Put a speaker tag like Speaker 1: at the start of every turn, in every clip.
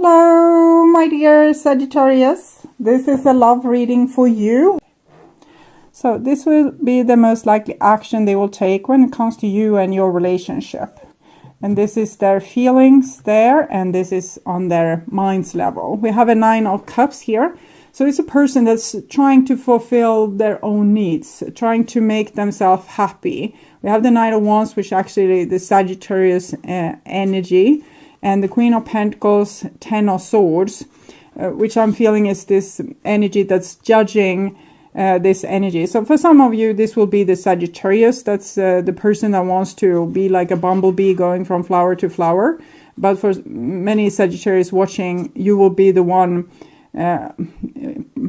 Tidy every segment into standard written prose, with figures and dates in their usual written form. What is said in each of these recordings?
Speaker 1: Hello, my dear Sagittarius. This is a love reading for you. So this will be the most likely action they will take when it comes to you and your relationship. And this is their feelings there, and this is on their mind's level. We have a 9 of Cups here. So it's a person that's trying to fulfill their own needs, trying to make themselves happy. We have the 9 of Wands, which actually the Sagittarius energy, and the Queen of Pentacles, 10 of Swords, which I'm feeling is this energy that's judging this energy. So for some of you, this will be the Sagittarius. That's the person that wants to be like a bumblebee going from flower to flower. But for many Sagittarius watching, you will be the one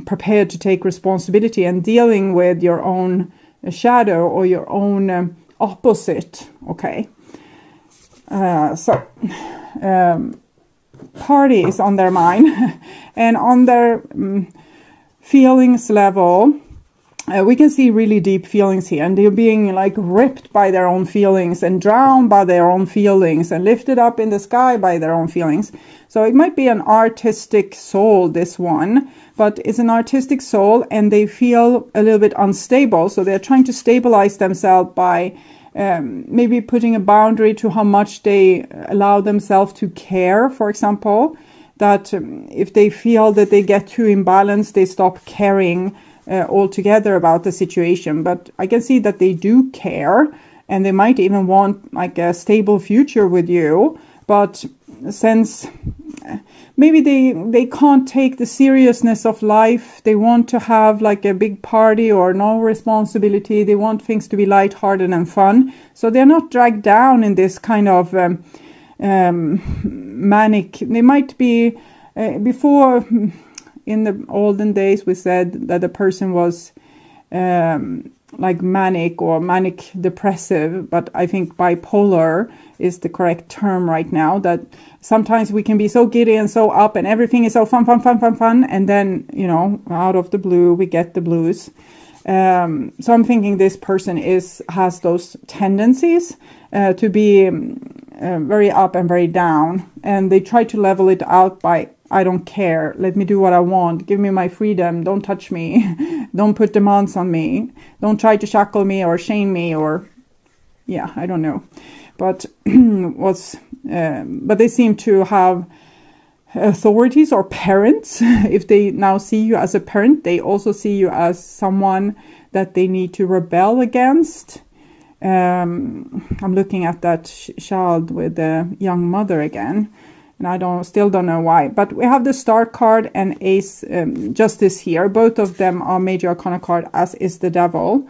Speaker 1: prepared to take responsibility and dealing with your own shadow or your own opposite. Okay. Party is on their mind and on their feelings level. We can see really deep feelings here, and they're being like ripped by their own feelings and drowned by their own feelings and lifted up in the sky by their own feelings. So it might be an artistic soul, this one, but it's an artistic soul and they feel a little bit unstable. So they're trying to stabilize themselves by maybe putting a boundary to how much they allow themselves to care, for example, that if they feel that they get too imbalanced, they stop caring altogether about the situation. But I can see that they do care, and they might even want like a stable future with you. But since maybe they can't take the seriousness of life, they want to have like a big party or no responsibility. They want things to be lighthearted and fun. So they're not dragged down in this kind of manic. They might be before. In the olden days, we said that the person was like manic or manic depressive, but I think bipolar is the correct term right now, that sometimes we can be so giddy and so up and everything is so fun, and then, you know, out of the blue, we get the blues. So I'm thinking this person has those tendencies to be very up and very down, and they try to level it out by, I don't care. Let me do what I want. Give me my freedom. Don't touch me. Don't put demands on me. Don't try to shackle me or shame me or, yeah, I don't know. But but they seem to have authorities or parents. If they now see you as a parent, they also see you as someone that they need to rebel against. I'm looking at that child with the young mother again. And I still don't know why. But we have the Star card and Ace Justice here. Both of them are major arcana card, as is the Devil.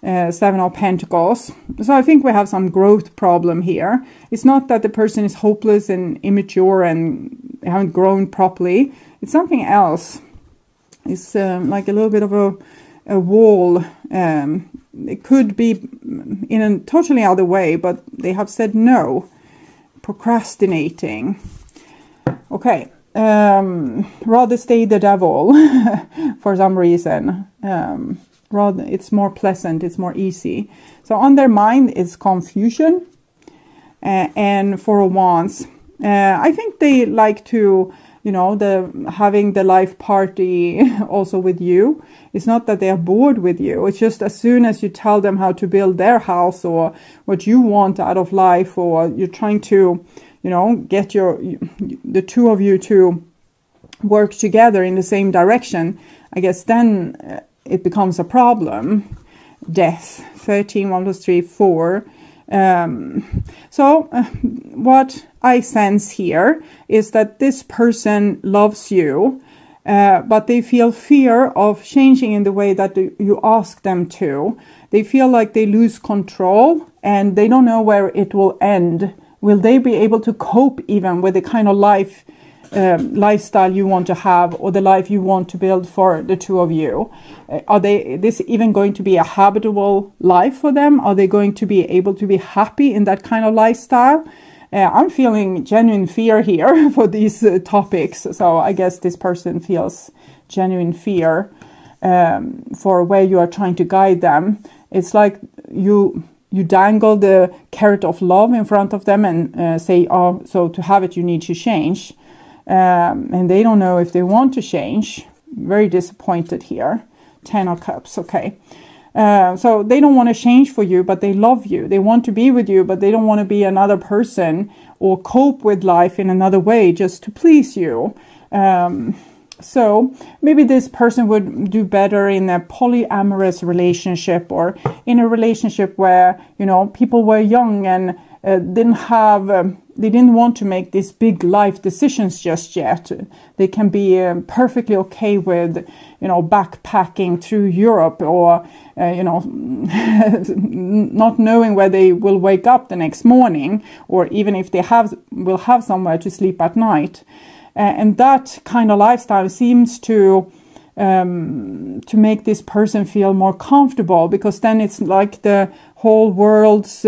Speaker 1: 7 of Pentacles. So I think we have some growth problem here. It's not that the person is hopeless and immature and haven't grown properly. It's something else. It's like a little bit of a wall. It could be in a totally other way, but they have said no. Procrastinating. Okay, rather stay the devil for some reason. Rather, it's more pleasant, it's more easy. So on their mind is confusion. And for Wands, I think they like to, you know, having the life party also with you. It's not that they are bored with you. It's just as soon as you tell them how to build their house or what you want out of life, or you're trying to, you know, get the two of you to work together in the same direction, I guess then it becomes a problem. Death, 13, 1 plus 3, 4. So what I sense here is that this person loves you, but they feel fear of changing in the way that you ask them to. They feel like they lose control and they don't know where it will end. Will they be able to cope even with the kind of lifestyle you want to have, or the life you want to build for the two of you? This even going to be a habitable life for them? Are they going to be able to be happy in that kind of lifestyle? I'm feeling genuine fear here for these topics. So I guess this person feels genuine fear for where you are trying to guide them. It's like you dangle the carrot of love in front of them and say, oh, so to have it, you need to change. and they don't know if they want to change. Very disappointed here. 10 of Cups, okay. So they don't want to change for you, but they love you. They want to be with you, but they don't want to be another person or cope with life in another way just to please you. So maybe this person would do better in a polyamorous relationship, or in a relationship where, you know, people were young and they didn't want to make these big life decisions just yet. They can be perfectly okay with, you know, backpacking through Europe, or, you know, not knowing where they will wake up the next morning, or even if they will have somewhere to sleep at night. And that kind of lifestyle seems to make this person feel more comfortable, because then it's like the whole world's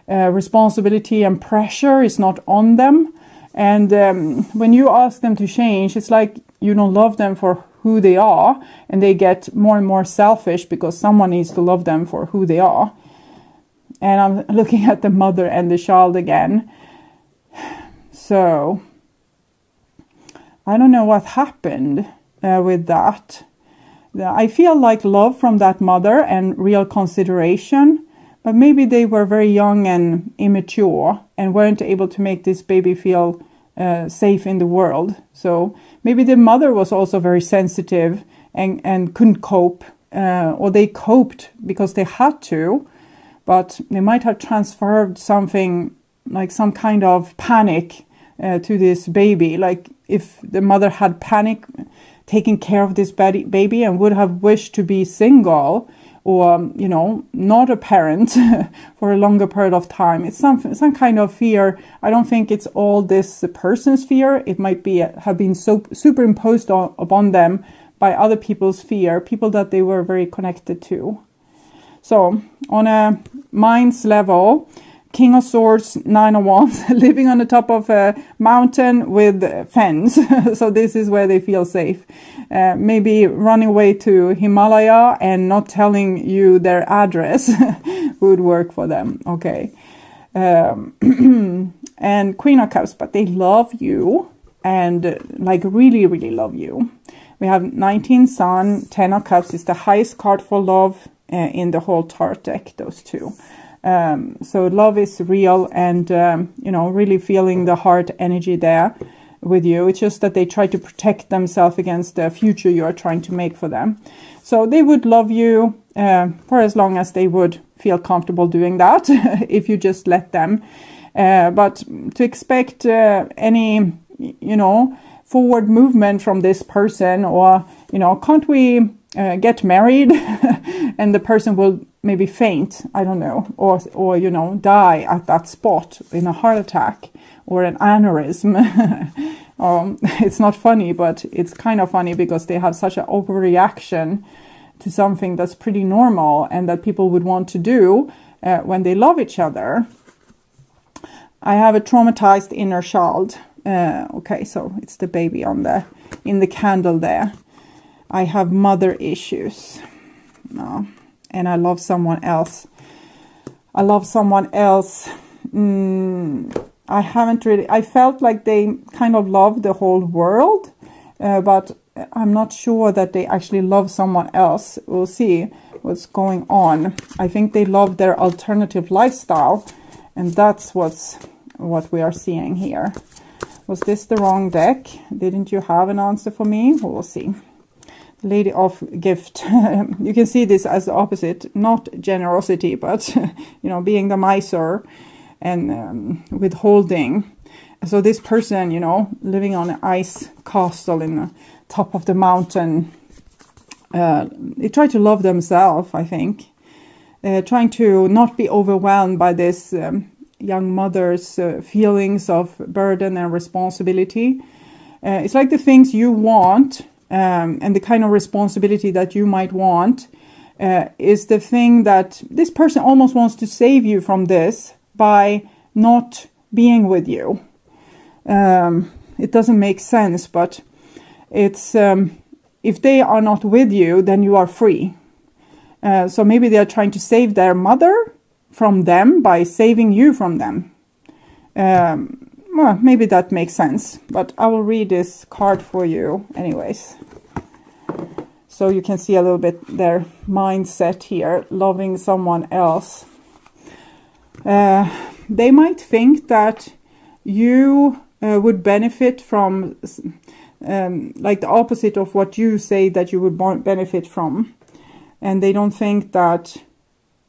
Speaker 1: responsibility and pressure is not on them. And when you ask them to change, it's like you don't love them for who they are, and they get more and more selfish because someone needs to love them for who they are. And I'm looking at the mother and the child again. So I don't know what happened with that. I feel like love from that mother and real consideration, but maybe they were very young and immature and weren't able to make this baby feel safe in the world. So maybe the mother was also very sensitive and couldn't cope, or they coped because they had to, but they might have transferred something like some kind of panic to this baby. Like if the mother had panic taking care of this baby and would have wished to be single, or, you know, not a parent for a longer period of time. It's some kind of fear. I don't think it's all this person's fear. It might be have been so superimposed upon them by other people's fear, people that they were very connected to. So on a mind's level, King of Swords, 9 of Wands, living on the top of a mountain with fence. So this is where they feel safe. Maybe running away to Himalaya and not telling you their address would work for them. Okay. And Queen of Cups, but they love you, and like really, really love you. We have 19 Sun, 10 of Cups is the highest card for love in the whole Tarot deck, those two. So love is real, and you know, really feeling the heart energy there with you. It's just that they try to protect themselves against the future you are trying to make for them. So they would love you for as long as they would feel comfortable doing that if you just let them. But to expect any, you know, forward movement from this person, or, you know, can't we get married and the person will maybe faint, I don't know, or you know, die at that spot in a heart attack or an aneurysm. It's not funny, but it's kind of funny because they have such an overreaction to something that's pretty normal and that people would want to do when they love each other. I have a traumatized inner child. Okay, so it's the baby in the candle there. I have mother issues. No. And I love someone else. I felt like they kind of love the whole world, but I'm not sure that they actually love someone else. We'll see what's going on. I think they love their alternative lifestyle, and that's what we are seeing here. Was this the wrong deck? Didn't you have an answer for me? We'll see. Lady of Gift. You can see this as the opposite, not generosity, but you know, being the miser and withholding. So this person, you know, living on an ice castle in the top of the mountain, they try to love themselves, I think. Trying to not be overwhelmed by this young mother's feelings of burden and responsibility. It's like the things you want, and the kind of responsibility that you might want is the thing that this person almost wants to save you from this by not being with you. It doesn't make sense, but it's if they are not with you, then you are free. So maybe they are trying to save their mother from them by saving you from them. well, maybe that makes sense, but I will read this card for you anyways. So you can see a little bit their mindset here, loving someone else. They might think that you would benefit from like the opposite of what you say that you would benefit from. And they don't think that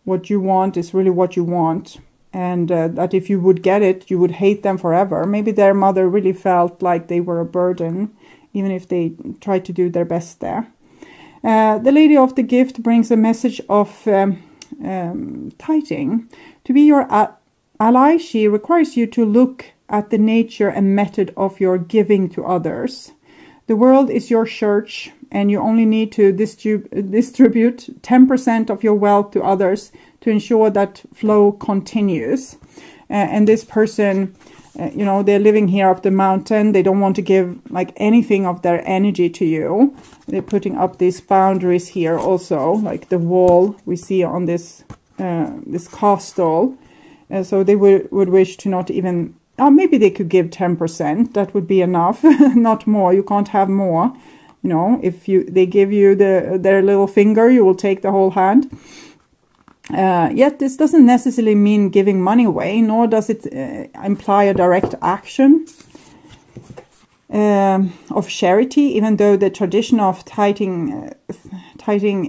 Speaker 1: what you want is really what you want. And that if you would get it, you would hate them forever. Maybe their mother really felt like they were a burden, even if they tried to do their best there. The Lady of the Gift brings a message of tithing. To be your ally, she requires you to look at the nature and method of your giving to others. The world is your church, and you only need to distribute 10% of your wealth to others to ensure that flow continues. And this person, you know, they're living here up the mountain. They don't want to give like anything of their energy to you. They're putting up these boundaries here also, like the wall we see on this this castle. So they would wish to not even, maybe they could give 10%. That would be enough, not more. You can't have more. You know, if they give you their little finger, you will take the whole hand. Yet this doesn't necessarily mean giving money away, nor does it imply a direct action of charity, even though the tradition of tithing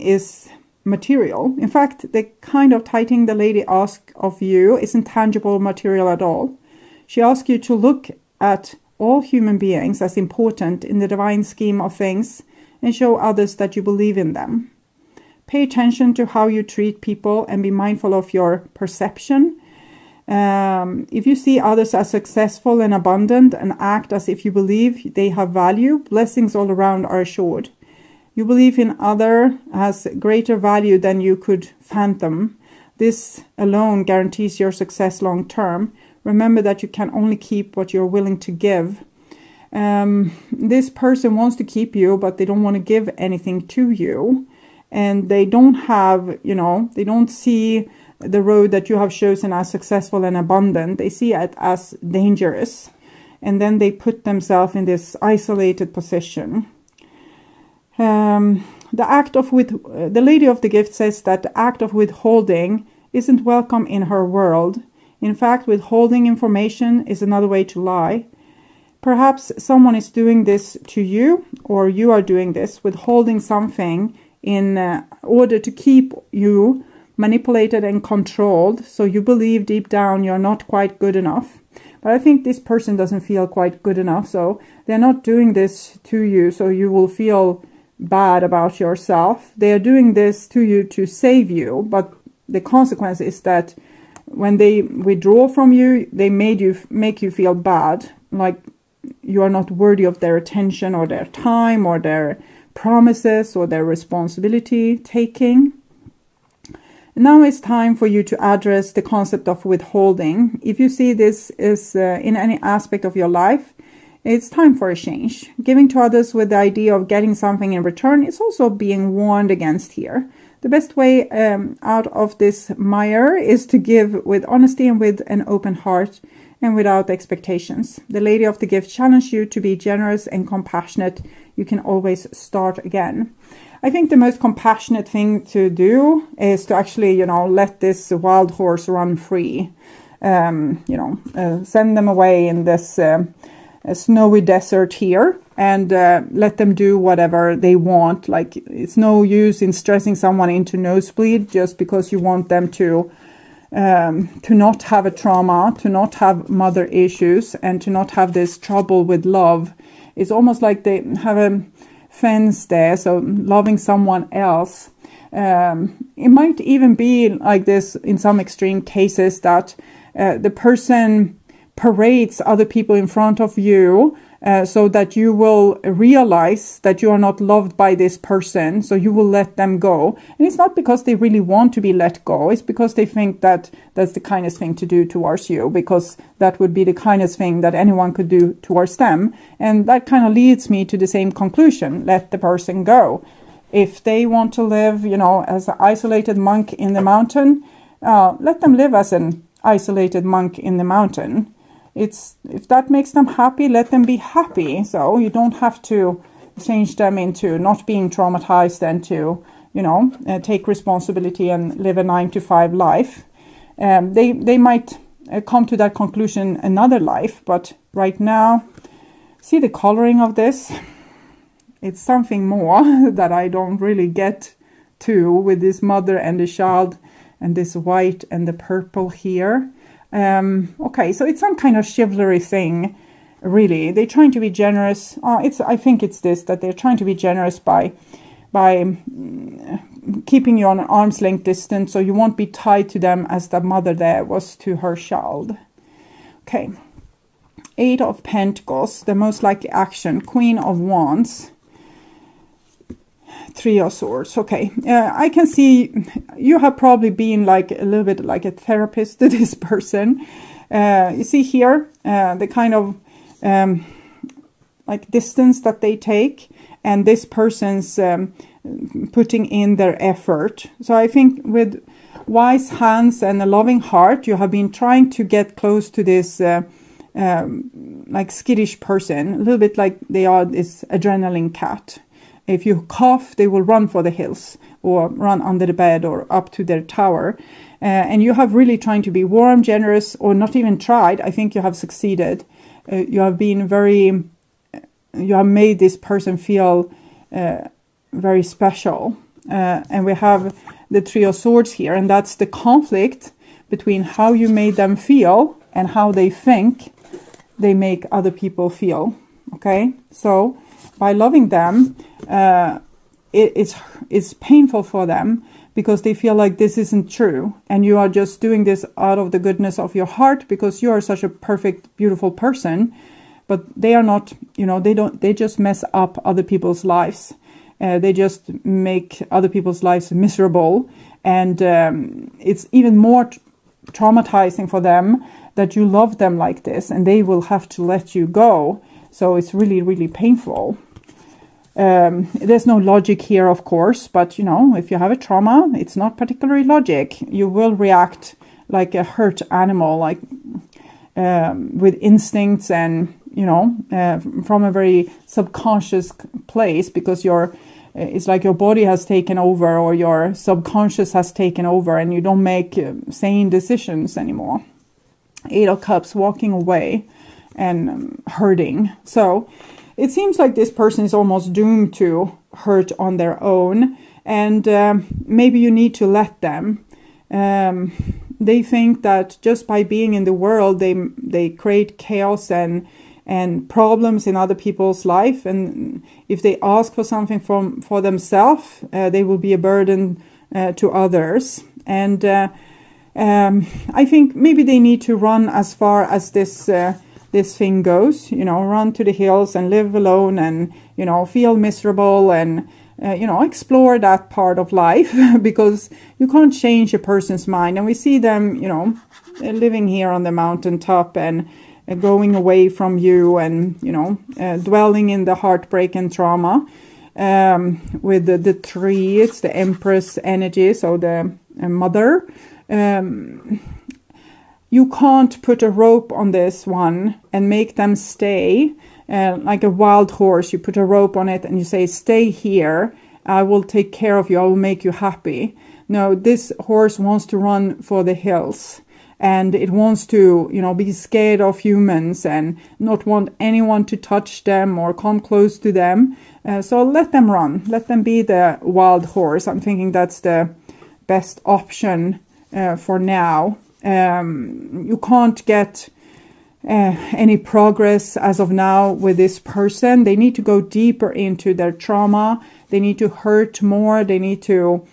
Speaker 1: is material. In fact, the kind of tithing the lady asks of you isn't tangible material at all. She asks you to look at all human beings as important in the divine scheme of things and show others that you believe in them. Pay attention to how you treat people and be mindful of your perception. If you see others as successful and abundant and act as if you believe they have value, blessings all around are assured. You believe in other has greater value than you could fathom. This alone guarantees your success long term. Remember that you can only keep what you're willing to give. This person wants to keep you, but they don't want to give anything to you. And they don't have, you know, they don't see the road that you have chosen as successful and abundant. They see it as dangerous. And then they put themselves in this isolated position. The Lady of the Gift says that the act of withholding isn't welcome in her world. In fact, withholding information is another way to lie. Perhaps someone is doing this to you, or you are doing this, withholding something in order to keep you manipulated and controlled, so you believe deep down you're not quite good enough. But I think this person doesn't feel quite good enough, so they're not doing this to you so you will feel bad about yourself. They are doing this to you to save you, but the consequence is that when they withdraw from you, they make you feel bad, like you are not worthy of their attention or their time or their promises or their responsibility taking. Now it's time for you to address the concept of withholding. If you see this is in any aspect of your life, it's time for a change. Giving to others with the idea of getting something in return is also being warned against here. The best way out of this mire is to give with honesty and with an open heart and without expectations. The Lady of the Gift challenges you to be generous and compassionate. You can always start again. I think the most compassionate thing to do is to actually, let this wild horse run free. Send them away in this snowy desert here and let them do whatever they want. Like, it's no use in stressing someone into nosebleed just because you want them to not have a trauma, to not have mother issues, and to not have this trouble with love. It's almost like they have a fence there, so loving someone else. It might even be like this in some extreme cases, that the person parades other people in front of you so that you will realize that you are not loved by this person, so you will let them go. And it's not because they really want to be let go, it's because they think that that's the kindest thing to do towards you, because that would be the kindest thing that anyone could do towards them. And that kind of leads me to the same conclusion: let the person go. If they want to live, as an isolated monk in the mountain, let them live as an isolated monk in the mountain. if that makes them happy, let them be happy. So you don't have to change them into not being traumatized and to, take responsibility and live a 9-to-5 life. They might come to that conclusion another life, but right now, see the coloring of this? It's something more that I don't really get to, with this mother and the child and this white and the purple here. Okay, so it's some kind of chivalry thing, really. They're trying to be generous. I think it's this, that they're trying to be generous by keeping you on an arm's length distance, so you won't be tied to them as the mother there was to her child. Okay, 8 of Pentacles, the most likely action. Queen of Wands, 3 of Swords. Okay, I can see you have probably been like a little bit like a therapist to this person. You see here the kind of like distance that they take, and this person's putting in their effort. So I think with wise hands and a loving heart, you have been trying to get close to this like skittish person, a little bit like they are this adrenaline cat. If you cough, they will run for the hills or run under the bed or up to their tower. And you have really trying to be warm, generous, or not even tried. I think you have succeeded. You have been you have made this person feel very special. And we have the 3 of Swords here, and that's the conflict between how you made them feel and how they think they make other people feel. Okay, so by loving them, it's painful for them because they feel like this isn't true, and you are just doing this out of the goodness of your heart because you are such a perfect, beautiful person. But they are not, they just mess up other people's lives. They just make other people's lives miserable. And it's even more traumatizing for them that you love them like this, and they will have to let you go. So it's really, really painful. There's no logic here, of course, but if you have a trauma, it's not particularly logic. You will react like a hurt animal, like with instincts and from a very subconscious place, because it's like your body has taken over, or your subconscious has taken over, and you don't make sane decisions anymore. 8 of Cups, walking away and hurting. So it seems like this person is almost doomed to hurt on their own, and maybe you need to let them. They think that just by being in the world, they create chaos and problems in other people's life, and if they ask for something for themselves, they will be a burden to others. And I think maybe they need to run as far as this thing goes, run to the hills and live alone and, feel miserable and, explore that part of life because you can't change a person's mind. And we see them, living here on the mountaintop and going away from you and, dwelling in the heartbreak and trauma. With the 3, it's the Empress energy, so the mother. You can't put a rope on this one and make them stay. Like a wild horse, you put a rope on it and you say, stay here, I will take care of you, I will make you happy. No, this horse wants to run for the hills, and it wants to, be scared of humans and not want anyone to touch them or come close to them. So let them run, let them be the wild horse. I'm thinking that's the best option for now. You can't get any progress as of now with this person. They need to go deeper into their trauma. They need to hurt more. They need to,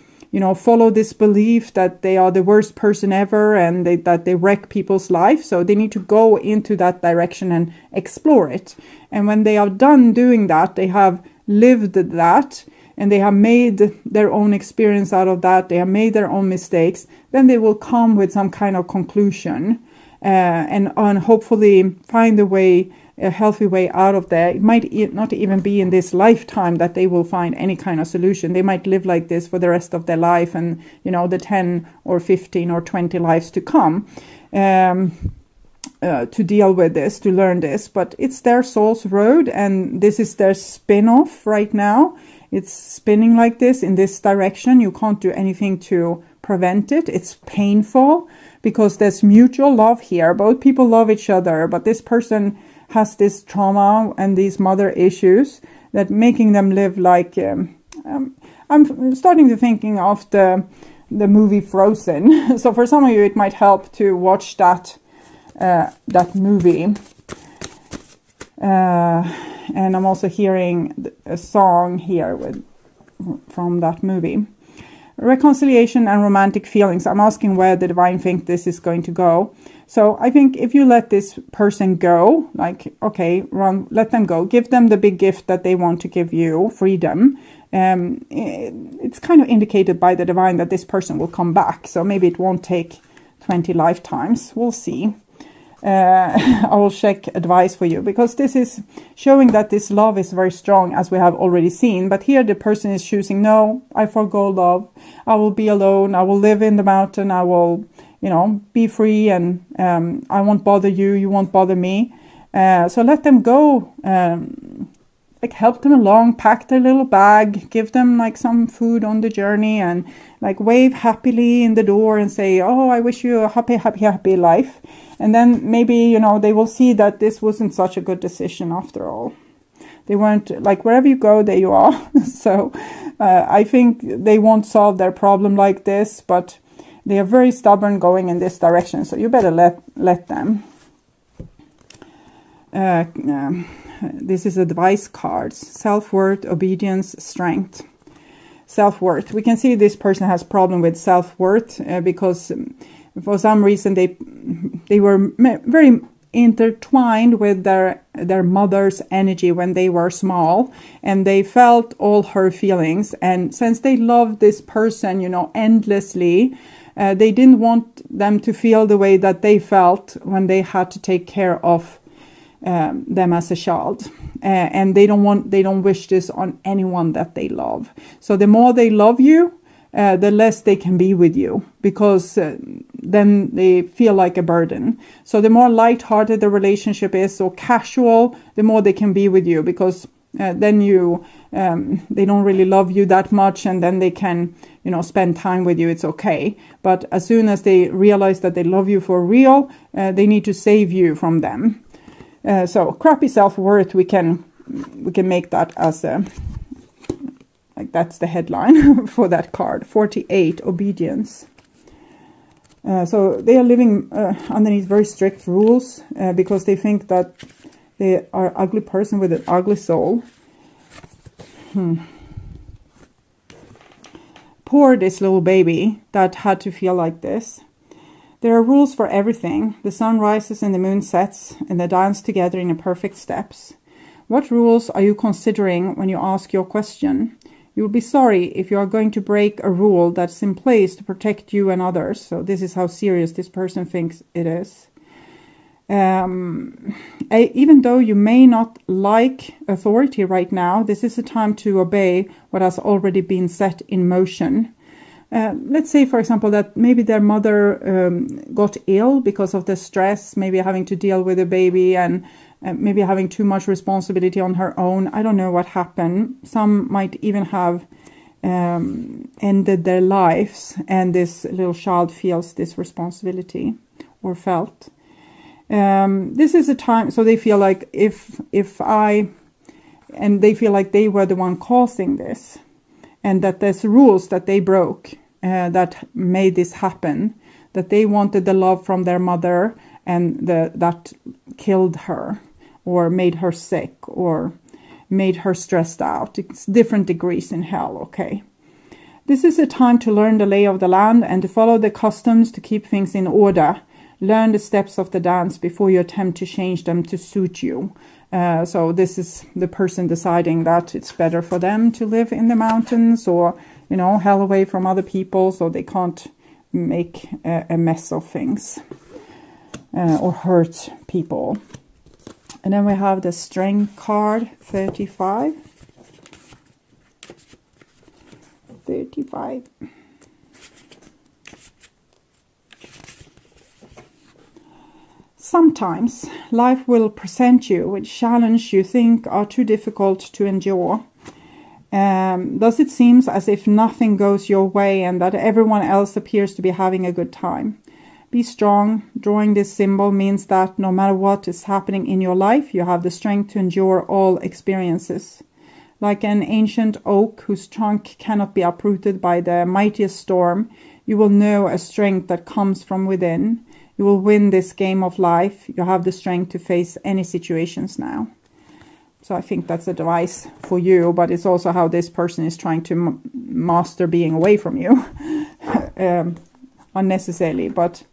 Speaker 1: follow this belief that they are the worst person ever and that they wreck people's life. So they need to go into that direction and explore it. And when they are done doing that, they have lived that, and they have made their own experience out of that, they have made their own mistakes, then they will come with some kind of conclusion and hopefully find a healthy way out of there. It might not even be in this lifetime that they will find any kind of solution. They might live like this for the rest of their life and, the 10 or 15 or 20 lives to come. to deal with this, to learn this, but it's their soul's road, and this is their spin-off right now. It's spinning like this in this direction. You can't do anything to prevent it. It's painful because there's mutual love here. Both people love each other, but this person has this trauma and these mother issues that making them live like I'm starting to thinking of the movie Frozen. So for some of you it might help to watch that movie. And I'm also hearing a song here from that movie. Reconciliation and romantic feelings. I'm asking where the divine think this is going to go. So I think if you let this person go, like, okay, let them go. Give them the big gift that they want to give you, freedom. It's kind of indicated by the divine that this person will come back. So maybe it won't take 20 lifetimes. We'll see. I will check advice for you, because this is showing that this love is very strong, as we have already seen. But here the person is choosing, no, I forgo love. I will be alone. I will live in the mountain. I will, be free, and I won't bother you. You won't bother me. So let them go. Like, help them along, pack their little bag, give them like some food on the journey, and like wave happily in the door and say, oh, I wish you a happy, happy, happy life. And then maybe, they will see that this wasn't such a good decision after all. They weren't, like, wherever you go, there you are. So I think they won't solve their problem like this, but they are very stubborn going in this direction. So you better let them. This is advice cards. Self-worth, obedience, strength. Self-worth. We can see this person has problem with self-worth because for some reason they were very intertwined with their mother's energy when they were small, and they felt all her feelings. And since they loved this person, endlessly, they didn't want them to feel the way that they felt when they had to take care of them as a child. And they don't wish this on anyone that they love. So the more they love you, the less they can be with you, because then they feel like a burden. So the more lighthearted the relationship is, or casual, the more they can be with you, because then they don't really love you that much, and then they can spend time with you. It's okay. But as soon as they realize that they love you for real, they need to save you from them. So crappy self-worth, we can make that as a, like, that's the headline for that card. 48, obedience. So they are living underneath very strict rules because they think that they are an ugly person with an ugly soul. Poor this little baby that had to feel like this. There are rules for everything. The sun rises and the moon sets, and they dance together in perfect steps. What rules are you considering when you ask your question? You will be sorry if you are going to break a rule that's in place to protect you and others. So this is how serious this person thinks it is. Even though you may not like authority right now, this is a time to obey what has already been set in motion. Let's say, for example, that maybe their mother got ill because of the stress, maybe having to deal with a baby, and maybe having too much responsibility on her own. I don't know what happened. Some might even have ended their lives, and this little child feels this responsibility, or felt. This is a time, so they feel like they feel like they were the one causing this, and that there's rules that they broke that made this happen, that they wanted the love from their mother, and that killed her, or made her sick, or made her stressed out. It's different degrees in hell, okay? This is a time to learn the lay of the land and to follow the customs to keep things in order. Learn the steps of the dance before you attempt to change them to suit you. So this is the person deciding that it's better for them to live in the mountains, or, hell away from other people, so they can't make a mess of things or hurt people. And then we have the strength card, 35. 35. Sometimes life will present you with challenges you think are too difficult to endure. Thus it seems as if nothing goes your way and that everyone else appears to be having a good time. Be strong. Drawing this symbol means that no matter what is happening in your life, you have the strength to endure all experiences. Like an ancient oak whose trunk cannot be uprooted by the mightiest storm, you will know a strength that comes from within. You will win this game of life. You have the strength to face any situations now. So I think that's advice for you, but it's also how this person is trying to master being away from you. Unnecessarily, but